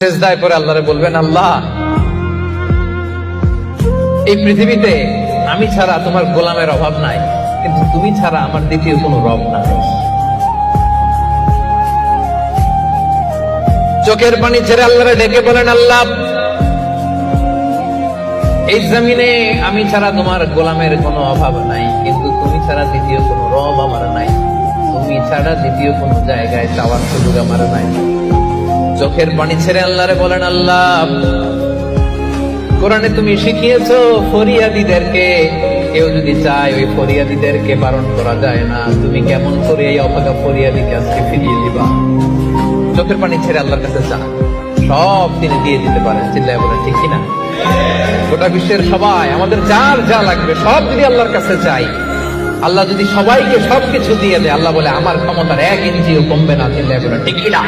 সিজদায় পড়ে আল্লাহরে বলবেন, আল্লাহ এই পৃথিবীতে আমি ছাড়া তোমার গোলামের অভাব নাই, কিন্তু তুমি ছাড়া আমার দ্বিতীয় কোনো রব নাই। চোখের পানি ছেড়ে আল্লাহরে ডেকে বলেন, আল্লাহ এই জমিনে আমি ছাড়া তোমার গোলামের কোনো অভাব নাই, কিন্তু তুমি ছাড়া দ্বিতীয় কোনো রব আমার নাই, তুমি ছাড়া দ্বিতীয় কোনো জায়গায় চাওয়ার সুযোগ আমার নাই। চোখের পানি ছেড়ে আল্লাহরে বলেন, আল্লাহ কোরআনে তুমি শিখিয়েছো ফরিয়াদীদেরকে কেউ যদি চায় ওই ফরিয়াদীদেরকে বারণ করা যায় না, তুমি কেমন করে এই অভাগা ফরিয়াদীকে আজকে ফিরিয়ে দিবা। চোখের পানি ছেড়ে আল্লাহর কাছে চান, সব তিনি দিয়ে দিতে পারেন। চিল্লায় বলেন ঠিক কিনা? গোটা বিশ্বের সবাই আমাদের যার যা লাগবে সব যদি আল্লাহর কাছে চাই, আল্লাহ যদি সবাইকে সবকিছু দিয়ে দেয়, আল্লাহ বলে আমার ক্ষমতার 1 ইঞ্চিও কমবে না। চিল্লায় বলেন ঠিক কিনা?